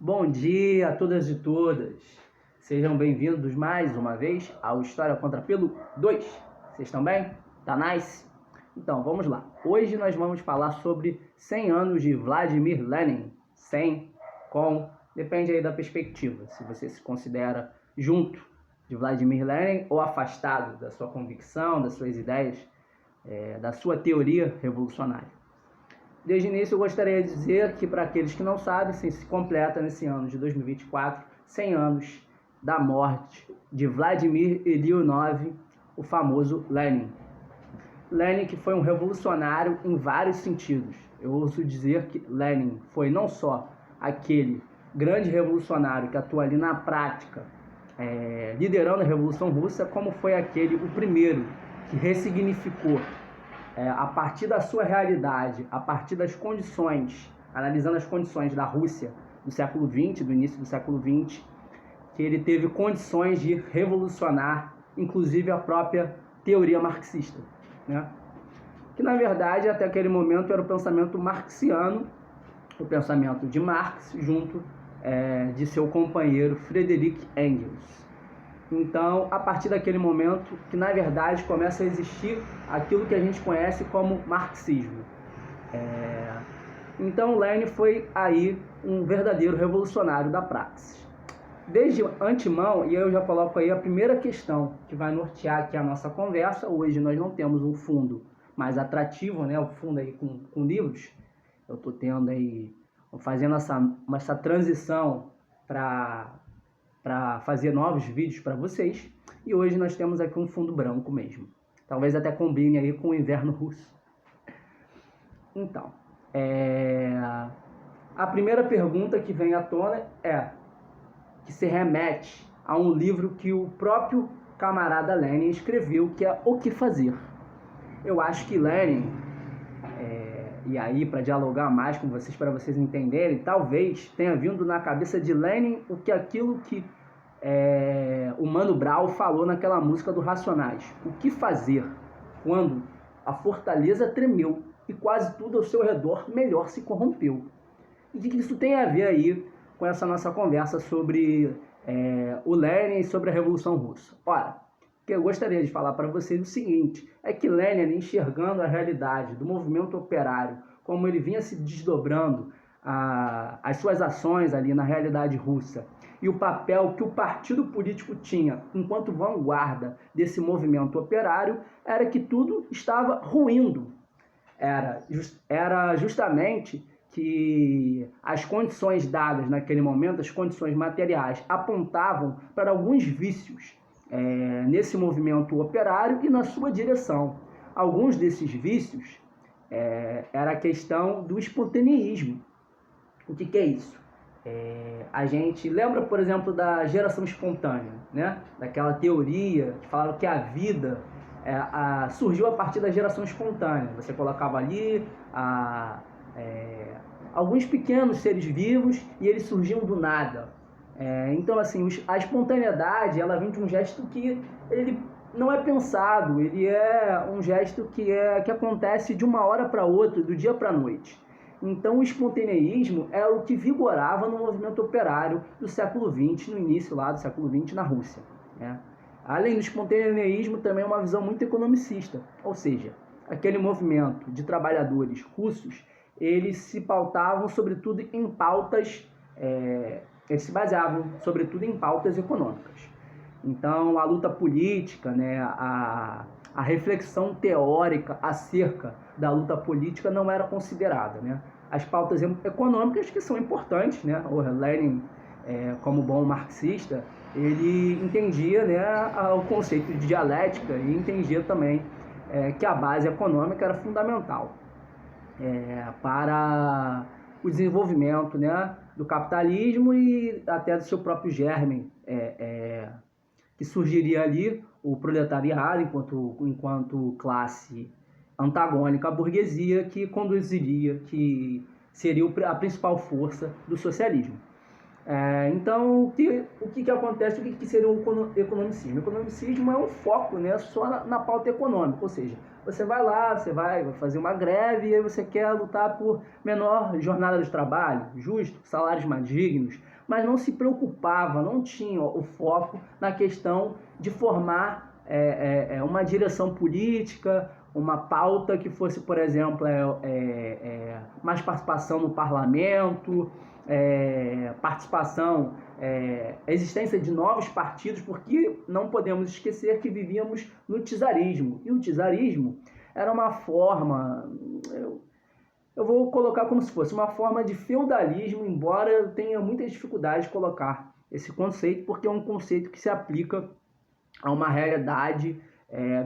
Bom dia a todas e todas. Sejam bem-vindos mais uma vez ao História Contra Pelo 2. Vocês estão bem? Tá nice? Então, vamos lá. Hoje nós vamos falar sobre 100 anos de Vladimir Lenin. 100 com... Depende aí da perspectiva. Se você se considera junto de Vladimir Lenin ou afastado da sua convicção, das suas ideias, da sua teoria revolucionária. Desde o início eu gostaria de dizer que, para aqueles que não sabem, se completa nesse ano de 2024 100 anos da morte de Vladimir Ilyinov, o famoso Lenin. Lenin, que foi um revolucionário em vários sentidos. Eu ouso dizer que Lenin foi não só aquele grande revolucionário que atua ali na prática, liderando a Revolução Russa, como foi o primeiro que ressignificou a partir da sua realidade, a partir das condições, analisando as condições da Rússia do século XX, do início do século XX, que ele teve condições de revolucionar, inclusive a própria teoria marxista, né? Que, na verdade, até aquele momento era o pensamento marxiano, o pensamento de Marx, junto de seu companheiro Friedrich Engels. Então, a partir daquele momento que, na verdade, começa a existir aquilo que a gente conhece como marxismo. Então, Lenin foi aí um verdadeiro revolucionário da praxis. Desde antemão, e eu já coloco aí a primeira questão que vai nortear aqui a nossa conversa. Hoje nós não temos um fundo mais atrativo, né? O fundo aí com livros. Eu estou tendo aí, fazendo essa transição para fazer novos vídeos para vocês, e hoje nós temos aqui um fundo branco mesmo. Talvez até combine aí com o inverno russo. Então, a primeira pergunta que vem à tona que se remete a um livro que o próprio camarada Lenin escreveu, que é O que Fazer. Eu acho que Lenin, e aí para dialogar mais com vocês, para vocês entenderem, talvez tenha vindo na cabeça de Lenin aquilo que o Mano Brown falou naquela música do Racionais. O que fazer quando a fortaleza tremeu e quase tudo ao seu redor melhor se corrompeu? E o que isso tem a ver aí com essa nossa conversa sobre o Lenin e sobre a Revolução Russa? Ora, o que eu gostaria de falar para vocês é o seguinte, é que Lenin, enxergando a realidade do movimento operário, como ele vinha se desdobrando as suas ações ali na realidade russa, e o papel que o partido político tinha enquanto vanguarda desse movimento operário, era que tudo estava ruindo. Era justamente que as condições dadas naquele momento, as condições materiais, apontavam para alguns vícios nesse movimento operário e na sua direção. Alguns desses vícios era a questão do espontaneísmo. O que é isso? A gente lembra, por exemplo, da geração espontânea, né? Daquela teoria que falava que a vida surgiu a partir da geração espontânea. Você colocava ali alguns pequenos seres vivos e eles surgiam do nada. Então, assim, a espontaneidade, ela vem de um gesto que ele não é pensado, ele é um gesto que acontece de uma hora para outra, do dia para a noite. Então, o espontaneísmo é o que vigorava no movimento operário do século XX, no início lá do século XX na Rússia, né? Além do espontaneísmo, também é uma visão muito economicista, ou seja, aquele movimento de trabalhadores russos, eles se pautavam sobretudo em pautas, eles se baseavam sobretudo em pautas econômicas. Então, a luta política, né, a reflexão teórica acerca da luta política não era considerada, né? As pautas econômicas, que são importantes, né? O Lenin, como bom marxista, ele entendia, né, o conceito de dialética e entendia também que a base econômica era fundamental para o desenvolvimento, né, do capitalismo e até do seu próprio germe, que surgiria ali o proletariado enquanto classe antagônica à burguesia, que conduziria, que seria a principal força do socialismo. Então, o que acontece? O que seria o economicismo? O economicismo é um foco, né, só na pauta econômica, ou seja, você vai lá, você vai fazer uma greve e aí você quer lutar por menor jornada de trabalho, justo, salários mais dignos, mas não se preocupava, não tinha o foco na questão de formar uma direção política, uma pauta que fosse, por exemplo, mais participação no parlamento, participação, existência de novos partidos, porque não podemos esquecer que vivíamos no czarismo. E o czarismo era uma forma, eu vou colocar como se fosse uma forma de feudalismo, embora eu tenha muita dificuldade de colocar esse conceito, porque é um conceito que se aplica a uma realidade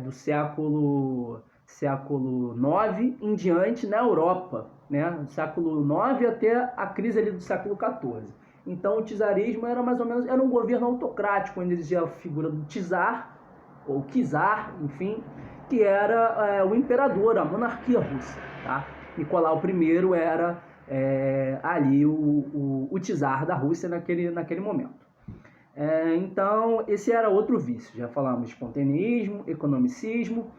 do século IX em diante na Europa, né? Do século IX até a crise ali do século XIV. Então o czarismo era mais ou menos, era um governo autocrático, onde existia a figura do czar, ou czar, enfim, que era o imperador, a monarquia russa, tá? Nicolau I era ali o czar da Rússia naquele momento. Então, esse era outro vício. Já falamos de espontaneismo, economicismo.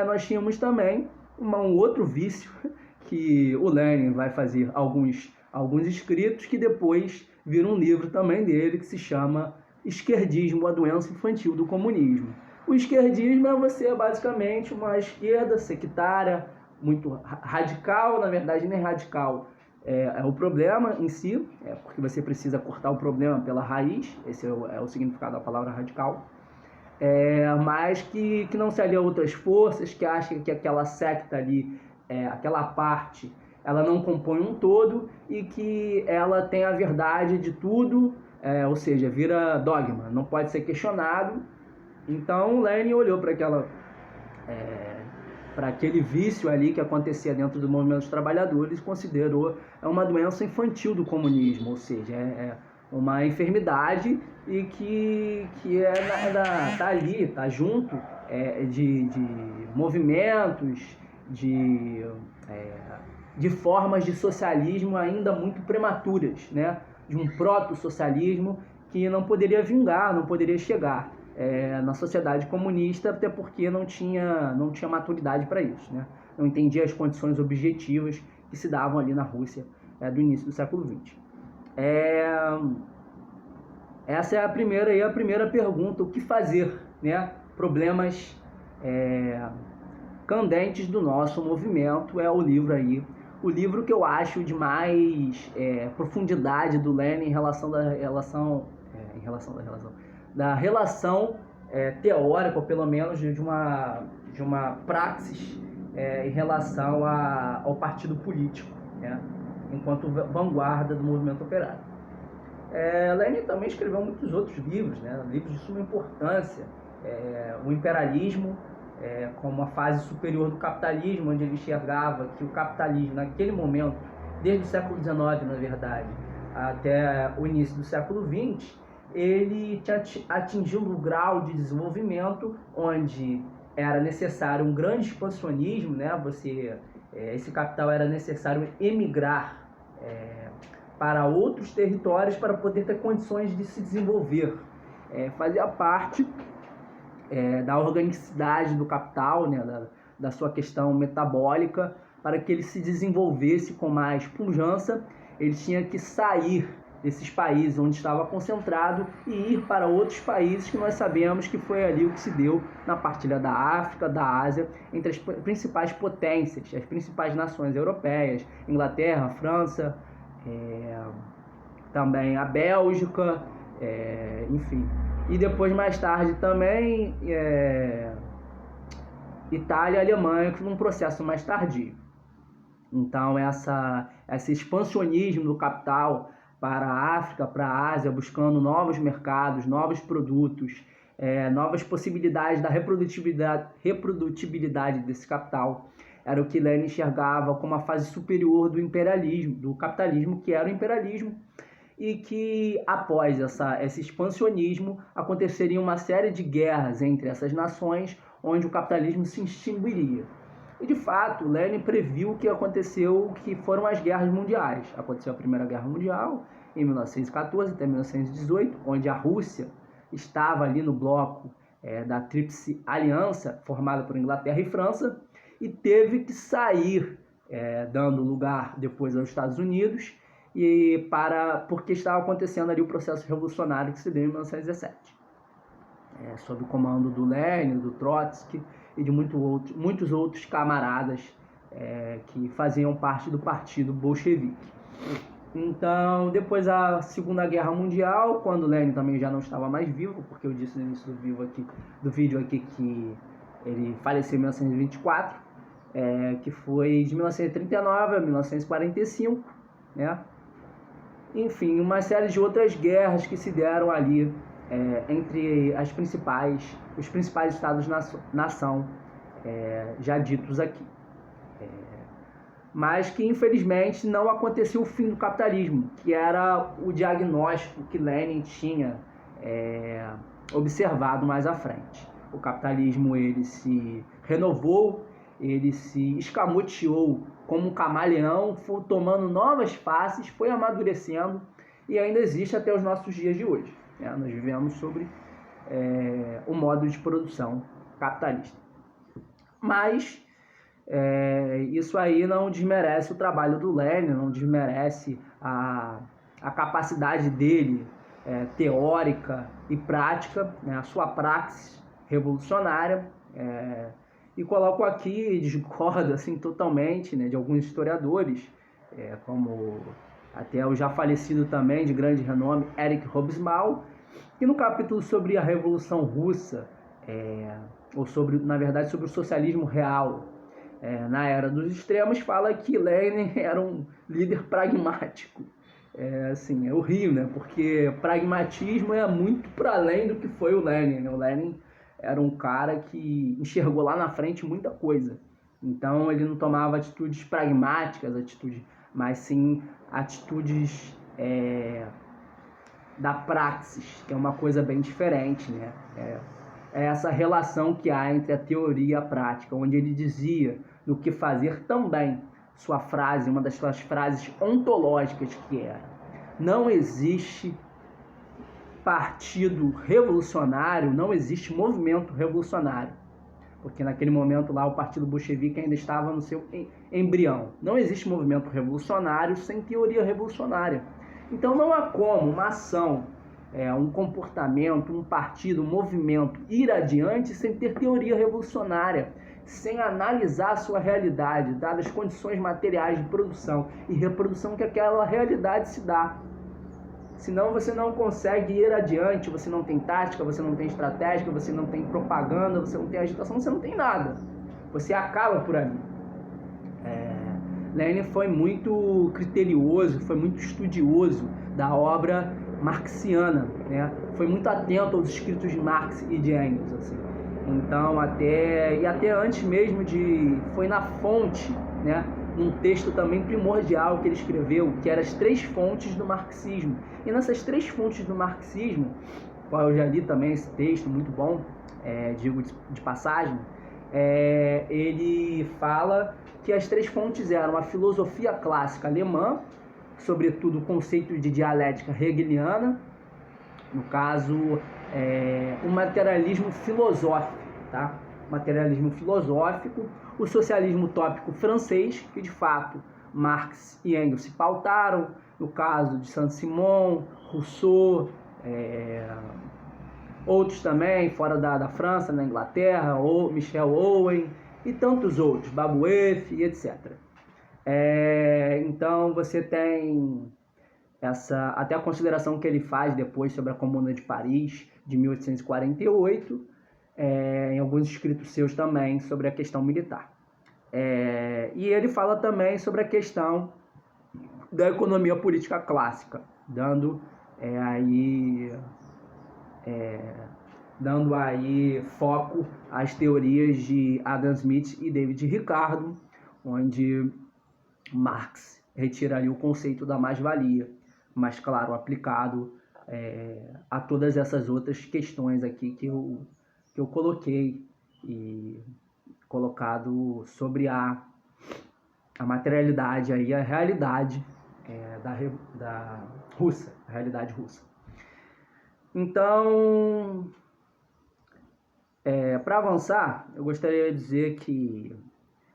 Nós tínhamos também um outro vício que o Lenin vai fazer alguns escritos que depois vira um livro também dele que se chama Esquerdismo, a doença infantil do comunismo. O esquerdismo é você basicamente uma esquerda sectária, muito radical, na verdade nem radical, o problema em si, porque você precisa cortar o problema pela raiz, esse é o significado da palavra radical, mas que não se alia a outras forças, que acha que aquela secta ali, aquela parte, ela não compõe um todo e que ela tem a verdade de tudo, ou seja, vira dogma, não pode ser questionado. Então Lenin olhou para aquele vício ali que acontecia dentro do movimento dos trabalhadores, considerou uma doença infantil do comunismo, ou seja, uma enfermidade e que tá ali, tá junto de movimentos, de formas de socialismo ainda muito prematuras, né? De um proto-socialismo que não poderia vingar, não poderia chegar na sociedade comunista, até porque não tinha maturidade para isso, né? Não entendia as condições objetivas que se davam ali na Rússia do início do século XX. Essa é a primeira pergunta, o que fazer, né? Problemas candentes do nosso movimento é o livro aí. O livro que eu acho de mais profundidade do Lenin em relação teórica, ou pelo menos de uma praxis em relação ao partido político, né? Enquanto vanguarda do movimento operário. Lenin também escreveu muitos outros livros, né? Livros de suma importância, o imperialismo como a fase superior do capitalismo, onde ele enxergava que o capitalismo naquele momento, desde o século XIX, na verdade, até o início do século XX, ele tinha atingido um grau de desenvolvimento onde era necessário um grande expansionismo, né? Esse capital era necessário emigrar para outros territórios para poder ter condições de se desenvolver. Fazia parte da organicidade do capital, né? da sua questão metabólica, para que ele se desenvolvesse com mais pujança, ele tinha que sair desses países onde estava concentrado e ir para outros países que nós sabemos que foi ali o que se deu na partilha da África, da Ásia, entre as principais potências, as principais nações europeias, Inglaterra, França, também a Bélgica, enfim. E depois, mais tarde, também Itália e Alemanha, que foi um processo mais tardio. Então, esse expansionismo do capital para a África, para a Ásia, buscando novos mercados, novos produtos, novas possibilidades da reprodutibilidade desse capital, era o que Lenin enxergava como a fase superior do imperialismo, do capitalismo, que era o imperialismo, e que após esse expansionismo aconteceria uma série de guerras entre essas nações, onde o capitalismo se extinguiria. E de fato, Lenin previu o que aconteceu, que foram as guerras mundiais. Aconteceu a Primeira Guerra Mundial em 1914 até 1918, onde a Rússia estava ali no bloco da Tríplice Aliança, formada por Inglaterra e França, e teve que sair, dando lugar depois aos Estados Unidos, porque estava acontecendo ali o processo revolucionário que se deu em 1917. Sob o comando do Lenin, do Trotsky e de muitos outros camaradas que faziam parte do partido bolchevique. Então, depois da Segunda Guerra Mundial, quando Lenin também já não estava mais vivo, porque eu disse no início do vídeo aqui que ele faleceu em 1924, que foi de 1939 a 1945, né? Enfim, uma série de outras guerras que se deram ali entre os principais estados-nação já ditos aqui. Mas que infelizmente não aconteceu o fim do capitalismo, que era o diagnóstico que Lenin tinha observado mais à frente. O capitalismo ele se renovou, ele se escamoteou como um camaleão, foi tomando novas faces, foi amadurecendo e ainda existe até os nossos dias de hoje. Nós vivemos sobre o modo de produção capitalista. Mas isso aí não desmerece o trabalho do Lenin, não desmerece a capacidade dele teórica e prática, né, a sua praxis revolucionária. E coloco aqui, discordo assim, totalmente, né, de alguns historiadores, como até o já falecido também, de grande renome, Erich Hobsbawm, que no capítulo sobre a Revolução Russa, ou na verdade sobre o socialismo real, na Era dos Extremos, fala que Lenin era um líder pragmático. Assim, eu rio, né? Porque pragmatismo é muito para além do que foi o Lenin, né? O Lenin era um cara que enxergou lá na frente muita coisa. Então ele não tomava atitudes pragmáticas, mas sim atitudes da praxis, que é uma coisa bem diferente, né? É essa relação que há entre a teoria e a prática, onde ele dizia do que fazer também. Sua frase, uma das suas frases ontológicas que era: não existe partido revolucionário, não existe movimento revolucionário. Porque naquele momento lá o partido bolchevique ainda estava no seu embrião. Não existe movimento revolucionário sem teoria revolucionária. Então não há como uma ação, um comportamento, um partido, um movimento ir adiante sem ter teoria revolucionária, sem analisar a sua realidade, dadas as condições materiais de produção e reprodução que aquela realidade se dá. Senão você não consegue ir adiante, você não tem tática, você não tem estratégia, você não tem propaganda, você não tem agitação, você não tem nada. Você acaba por ali. Lenin foi muito criterioso, foi muito estudioso da obra marxiana, né? Foi muito atento aos escritos de Marx e de Engels, assim. Então, até antes mesmo foi na fonte, né? Num texto também primordial que ele escreveu, que eram as 3 fontes do marxismo. E nessas 3 fontes do marxismo, qual eu já li também esse texto, muito bom, digo de passagem, ele fala que as 3 fontes eram a filosofia clássica alemã, sobretudo o conceito de dialética hegeliana, no caso, o materialismo filosófico, tá? Materialismo filosófico, o socialismo utópico francês, que de fato Marx e Engels se pautaram, no caso de Saint-Simon, Rousseau, outros também, fora da França, na Inglaterra, ou Michel Owen e tantos outros, Babeuf e etc. Então você tem até a consideração que ele faz depois sobre a Comuna de Paris, de 1848, em alguns escritos seus também sobre a questão militar. E ele fala também sobre a questão da economia política clássica, dando aí foco às teorias de Adam Smith e David Ricardo, onde Marx retira ali o conceito da mais-valia, mas claro, aplicado a todas essas outras questões aqui que eu coloquei e colocado sobre a materialidade aí, a realidade da russa, a realidade russa. Então, para avançar, eu gostaria de dizer que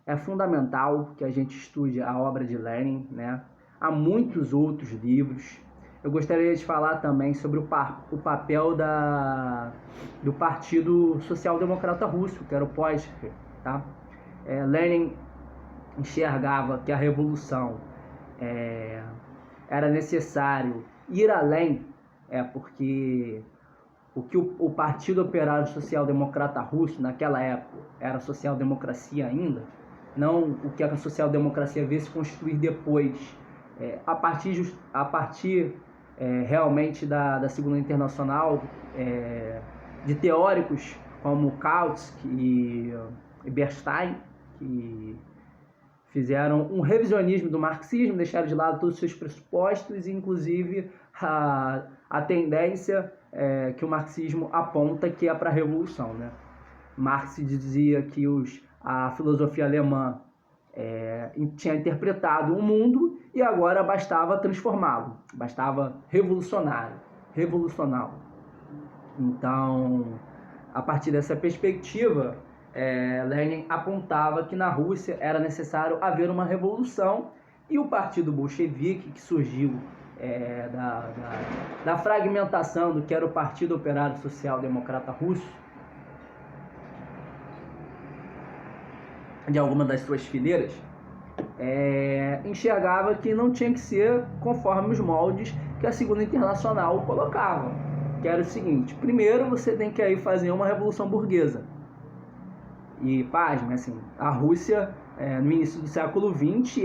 é fundamental que a gente estude a obra de Lenin, né? há muitos outros livros. Eu gostaria de falar também sobre o papel do Partido Social Democrata Russo, que era o Polski, tá? Lenin enxergava que a revolução era necessário ir além, porque o que o Partido Operário Social Democrata Russo naquela época era social-democracia ainda, não o que a social-democracia veio se constituir depois, a partir realmente da Segunda Internacional, de teóricos como Kautsky e Bernstein, que fizeram um revisionismo do marxismo, deixaram de lado todos os seus pressupostos, inclusive a tendência que o marxismo aponta, que é para a revolução, né? Marx dizia que a filosofia alemã tinha interpretado o mundo e agora bastava transformá-lo, bastava revolucioná-lo. Então, a partir dessa perspectiva, Lenin apontava que na Rússia era necessário haver uma revolução, e o partido bolchevique, que surgiu da fragmentação do que era o Partido Operário Social Democrata Russo, de alguma das suas fileiras, enxergava que não tinha que ser conforme os moldes que a Segunda Internacional colocava, que era o seguinte: primeiro você tem que aí fazer uma revolução burguesa. E, pasme, assim, a Rússia, no início do século XX,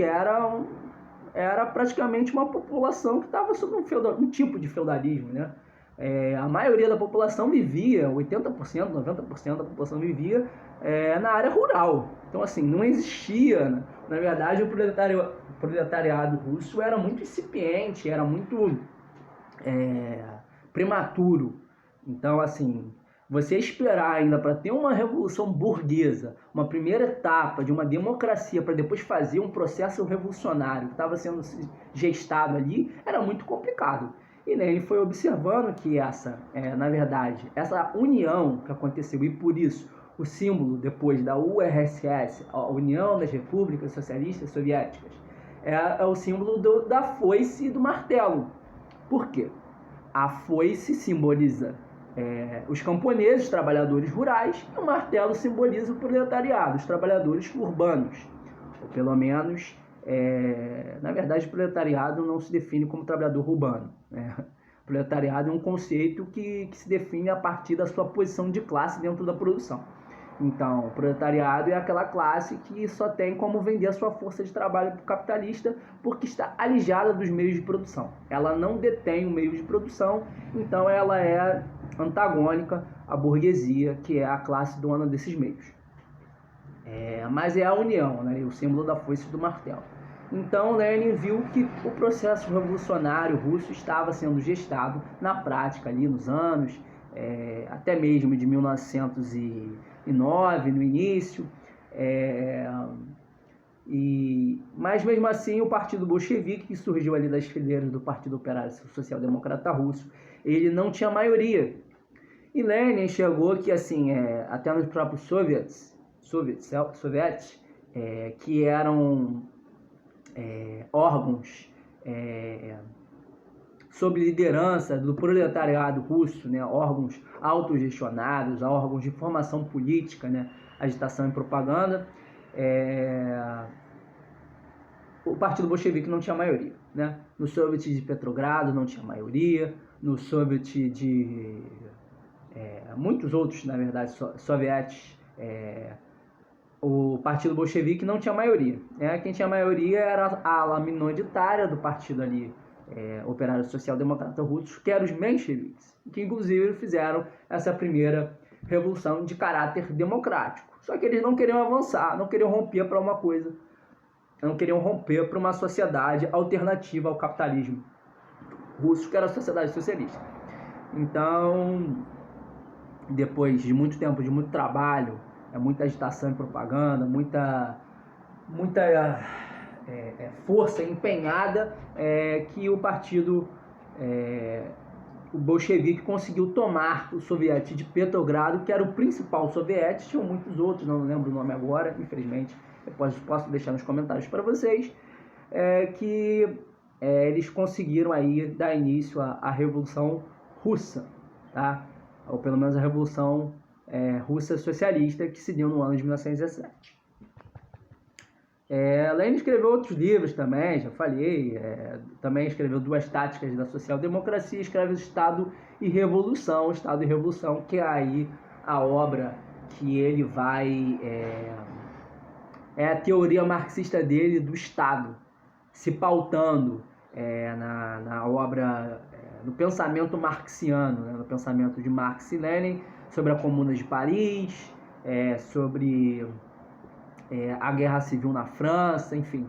era praticamente uma população que estava sob um tipo de feudalismo, né? A maioria da população vivia, 80%, 90% da população vivia na área rural. Então, assim, não existia, na verdade, o proletariado russo era muito incipiente, era muito prematuro. Então, assim, você esperar ainda para ter uma revolução burguesa, uma primeira etapa de uma democracia, para depois fazer um processo revolucionário que estava sendo gestado ali, era muito complicado. E ele foi observando que na verdade, essa união que aconteceu, e por isso o símbolo depois da URSS, a União das Repúblicas Socialistas Soviéticas, é o símbolo da foice e do martelo. Por quê? A foice simboliza os camponeses, os trabalhadores rurais, e o martelo simboliza o proletariado, os trabalhadores urbanos. Ou pelo menos, na verdade, o proletariado não se define como trabalhador urbano. O proletariado é um conceito que se define a partir da sua posição de classe dentro da produção. Então, o proletariado é aquela classe que só tem como vender a sua força de trabalho para o capitalista, porque está alijada dos meios de produção. Ela não detém o meio de produção, então ela é antagônica à burguesia, que é a classe dona desses meios. Mas é a união, né? O símbolo da foice e do martelo. Então, Lenin viu que o processo revolucionário russo estava sendo gestado na prática ali nos anos, até mesmo de 1909, no início, mas mesmo assim o Partido Bolchevique, que surgiu ali das fileiras do Partido Operário Social Democrata Russo, ele não tinha maioria. E Lenin enxergou que, assim, até nos próprios soviets, que eram órgãos sob liderança do proletariado russo, né, órgãos autogestionados, órgãos de formação política, né, agitação e propaganda, o Partido Bolchevique não tinha maioria, né? No Soviet de Petrogrado não tinha maioria, no Soviet de muitos outros, na verdade, sovietes, o Partido Bolchevique não tinha maioria. Quem tinha maioria era a ala minoritária do partido ali, Operário Social Democrata Russo, que eram os mencheviques, que inclusive fizeram essa primeira revolução de caráter democrático. Só que eles não queriam avançar, não queriam romper para uma coisa, não queriam romper para uma sociedade alternativa ao capitalismo russo, que era a sociedade socialista. Então, depois de muito tempo, de muito trabalho, muita agitação e propaganda, muita força empenhada, que o partido o bolchevique conseguiu tomar o soviete de Petrogrado, que era o principal soviete. Tinham muitos outros, não lembro o nome agora, infelizmente, depois posso deixar nos comentários para vocês, que eles conseguiram aí dar início à Revolução Russa, tá? Ou pelo menos a Revolução Russa Socialista, que se deu no ano de 1917. Lenin escreveu outros livros também, já falei, também escreveu Duas Táticas da Social-Democracia, escreve Estado e Revolução, que é aí a obra que ele vai... é a teoria marxista dele do Estado, se pautando na obra, no pensamento marxiano, né, no pensamento de Marx e Lenin, sobre a Comuna de Paris, sobre a Guerra Civil na França, enfim.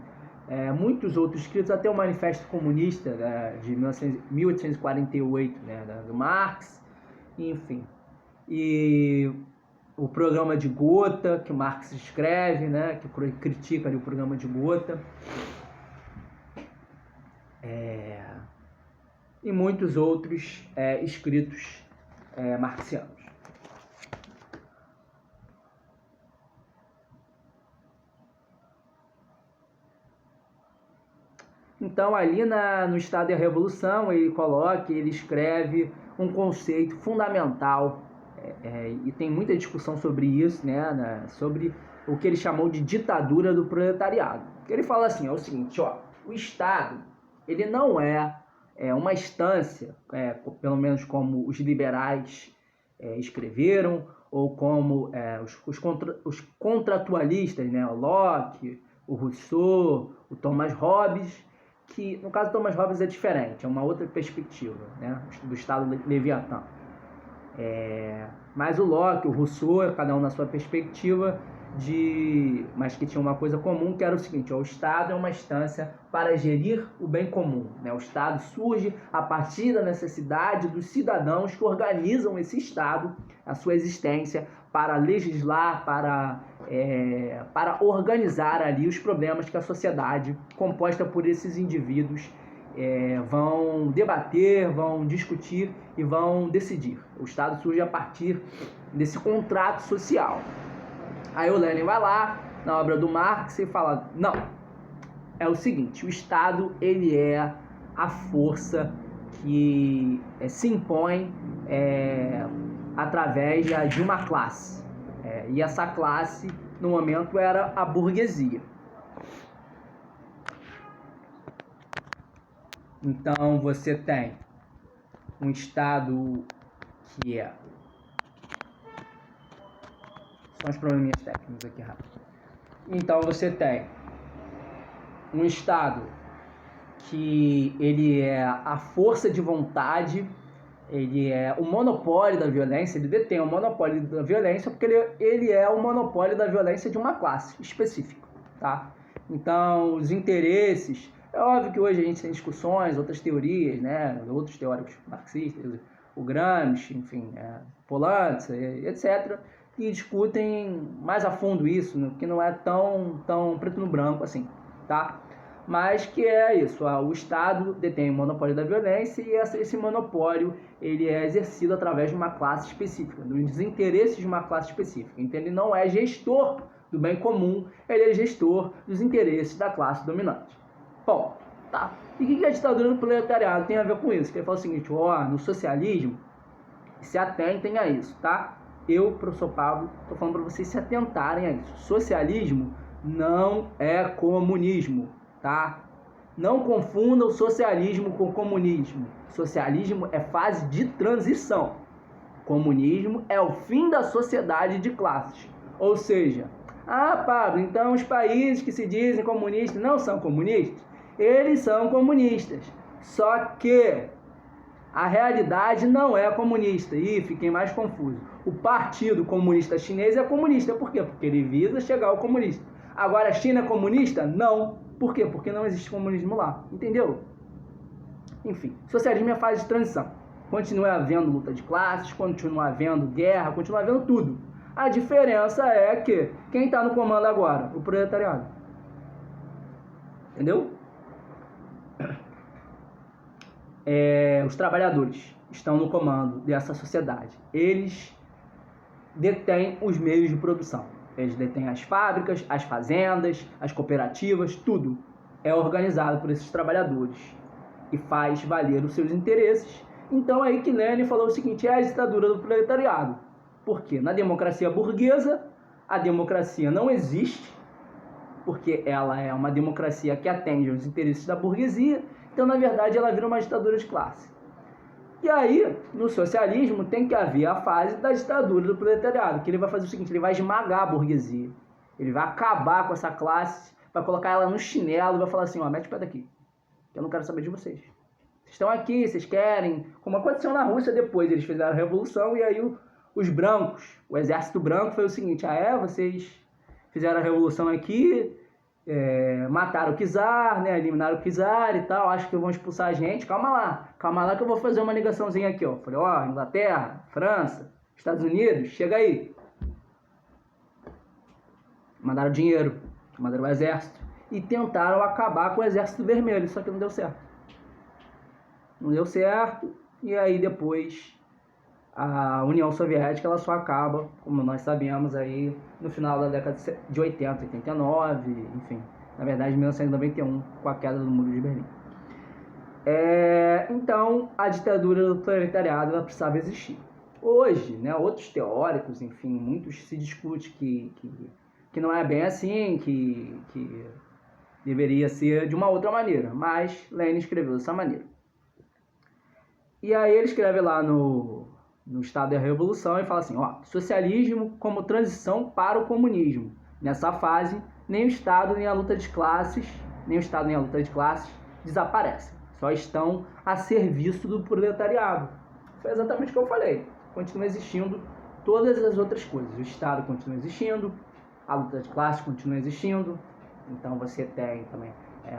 Muitos outros escritos, até o Manifesto Comunista de 1848, né, do Marx, enfim. E o programa de Gotha, que Marx escreve, né, que critica ali o programa de Gotha. E muitos outros escritos marxianos. Então, ali no Estado e a Revolução, ele escreve um conceito fundamental, e tem muita discussão sobre isso, né, sobre o que ele chamou de ditadura do proletariado. Ele fala assim, é o seguinte, o Estado, ele não é uma instância, pelo menos como os liberais escreveram, ou como os contratualistas, né, o Locke, o Rousseau, o Thomas Hobbes, que no caso do Thomas Hobbes é diferente, é uma outra perspectiva, né, do Estado Leviatã. Mas o Locke, o Rousseau, cada um na sua perspectiva, mas que tinha uma coisa comum, que era o seguinte, o Estado é uma instância para gerir o bem comum, né? O Estado surge a partir da necessidade dos cidadãos que organizam esse Estado, a sua existência, para legislar, para organizar ali os problemas que a sociedade, composta por esses indivíduos, vão debater, vão discutir e vão decidir. O Estado surge a partir desse contrato social. Aí o Lenin vai lá, na obra do Marx, e fala, não, é o seguinte, o Estado, ele é a força que se impõe através de uma classe. E essa classe, no momento, era a burguesia. Então, você tem um Estado que são os probleminhas técnicos aqui rápido. Então você tem um Estado que ele é a força de vontade, ele é o monopólio da violência, ele detém o monopólio da violência porque ele é o monopólio da violência de uma classe específica, tá? Então os interesses, é óbvio que hoje a gente tem discussões, outras teorias, né, outros teóricos marxistas, o Gramsci, enfim, Polanyi, etc., que discutem mais a fundo isso, né? Que não é tão preto no branco assim, tá? Mas que é isso, o Estado detém o monopólio da violência e esse monopólio ele é exercido através de uma classe específica, dos interesses de uma classe específica. Então ele não é gestor do bem comum, ele é gestor dos interesses da classe dominante. Bom, tá. E o que a ditadura do proletariado tem a ver com isso? Que ele fala o seguinte, no socialismo, se atentem a isso, tá? Eu, professor Pablo, estou falando para vocês se atentarem a isso. Socialismo não é comunismo, tá? Não confunda o socialismo com o comunismo. Socialismo é fase de transição. Comunismo é o fim da sociedade de classes. Ou seja, Pablo, então os países que se dizem comunistas não são comunistas? Eles são comunistas. Só que a realidade não é comunista. E fiquem mais confusos. O Partido Comunista Chinês é comunista. Por quê? Porque ele visa chegar ao comunista. Agora, a China é comunista? Não. Por quê? Porque não existe comunismo lá. Entendeu? Enfim, socialismo é fase de transição. Continua havendo luta de classes, continua havendo guerra, continua havendo tudo. A diferença é que quem está no comando agora? O proletariado. Entendeu? Os trabalhadores estão no comando dessa sociedade. Eles detêm os meios de produção. Eles detêm as fábricas, as fazendas, as cooperativas, tudo é organizado por esses trabalhadores. e faz valer os seus interesses. Então é aí que Lenin falou o seguinte: é a ditadura do proletariado. Porque na democracia burguesa, a democracia não existe, porque ela é uma democracia que atende aos interesses da burguesia, então na verdade ela vira uma ditadura de classe. E aí, no socialismo, tem que haver a fase da ditadura do proletariado, que ele vai fazer o seguinte: ele vai esmagar a burguesia, ele vai acabar com essa classe, vai colocar ela no chinelo e vai falar assim: ó, mete o pé daqui, que eu não quero saber de vocês. Vocês estão aqui, vocês querem, como aconteceu na Rússia depois, eles fizeram a revolução e aí os brancos, o exército branco foi o seguinte: vocês fizeram a revolução aqui, mataram o czar, né, eliminaram o czar e tal, acho que vão expulsar a gente, calma lá que eu vou fazer uma ligaçãozinha aqui, ó. Falei, Inglaterra, França, Estados Unidos, chega aí. Mandaram dinheiro, mandaram o exército e tentaram acabar com o exército vermelho, só que não deu certo. Não deu certo, e aí depois a União Soviética ela só acaba, como nós sabemos, aí no final da década de 80, 89, enfim, na verdade 1991, com a queda do Muro de Berlim. Então, a ditadura do proletariado ela precisava existir. Hoje, né, outros teóricos, enfim, muitos se discute que não é bem assim, que deveria ser de uma outra maneira, mas Lenin escreveu dessa maneira. E aí ele escreve lá no Estado da Revolução e fala assim: socialismo como transição para o comunismo. Nessa fase, nem o Estado nem a luta de classes, desaparecem. Só estão a serviço do proletariado. Foi exatamente o que eu falei. Continua existindo todas as outras coisas. O Estado continua existindo, a luta de classes continua existindo. Então você tem também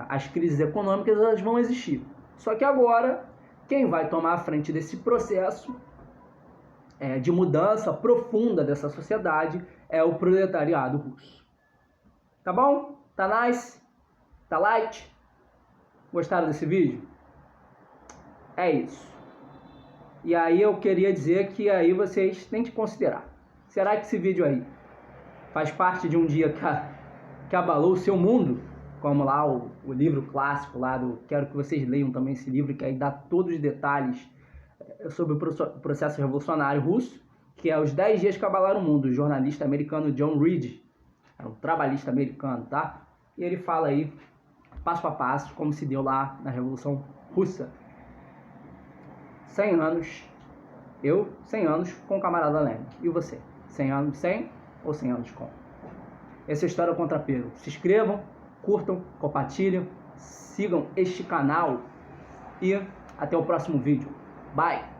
as crises econômicas, elas vão existir. Só que agora, quem vai tomar a frente desse processo de mudança profunda dessa sociedade é o proletariado russo. Tá bom? Tá nice? Tá light? Gostaram desse vídeo? É isso. E aí eu queria dizer que aí vocês têm que considerar. Será que esse vídeo aí faz parte de um dia que abalou o seu mundo? Como lá o livro clássico lá do... Quero que vocês leiam também esse livro, que aí dá todos os detalhes sobre o processo revolucionário russo, que é Os 10 Dias que Abalaram o Mundo, do jornalista americano John Reed. É um trabalhista americano, tá? E ele fala aí, passo a passo, como se deu lá na Revolução Russa. 100 anos, 100 anos com o camarada Lenin. E você? 100 anos sem ou 100 anos com? Essa é a História Contra Pedro. Se inscrevam, curtam, compartilhem, sigam este canal e até o próximo vídeo. Bye!